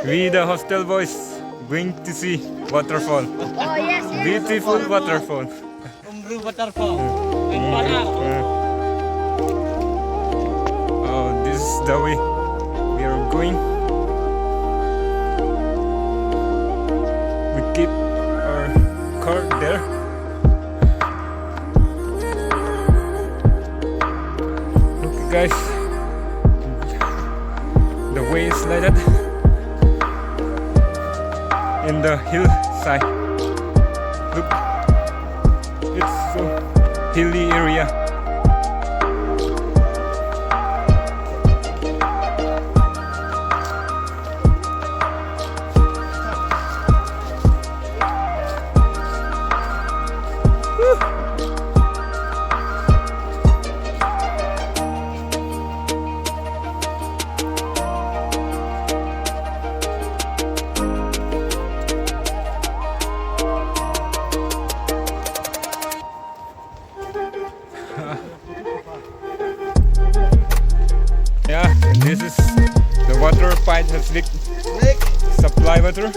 We the hostel boys going to see waterfall. Oh yes, yes. Beautiful waterfall. Umru waterfall. In Palau. Oh, this is the way we are going. We keep our car there. Okay, guys, the way is like that in the hillside. Look, it's so hilly area. Yeah, this is the water pipe has leaked. Supply water.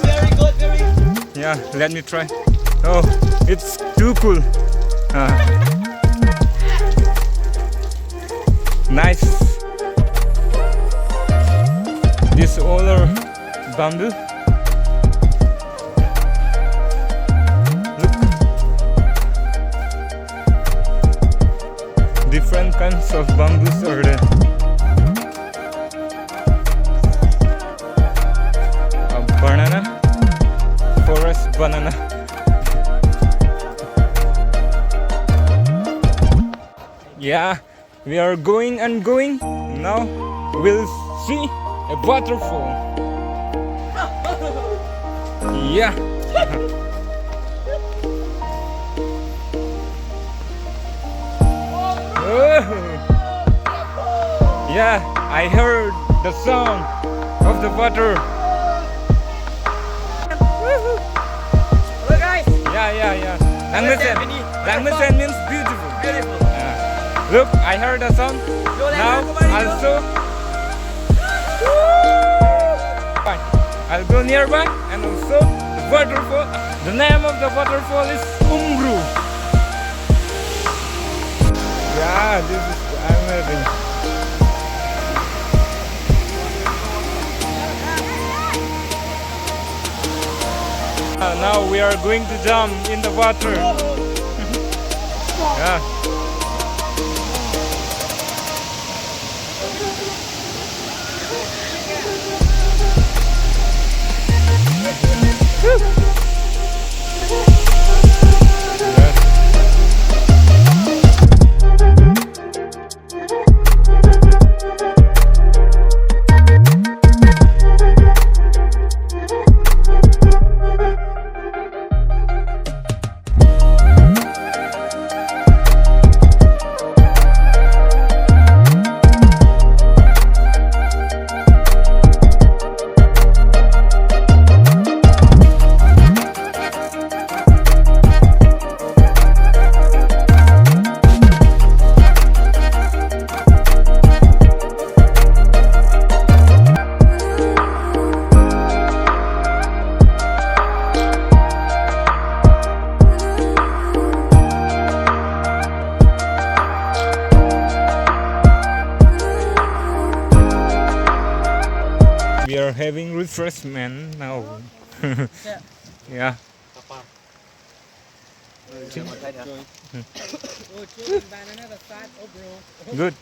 Very good, very. Yeah, let me try. Oh, it's too cool. Nice. This all are bamboo. Look. Different kinds of bamboos are there. A banana, forest banana. Yeah, we are going and going. Now we'll see a waterfall. Yeah. Yeah, I heard the sound of the water. Hello guys. Yeah. Langmesen means beautiful. Beautiful. Look, I heard the sound. Now also, fine. I'll go nearby and also the waterfall. The name of the waterfall is Umru. Yeah, this is amazing. Now we are going to jump in the water. Yeah. We are having refreshment now. Yeah. Good.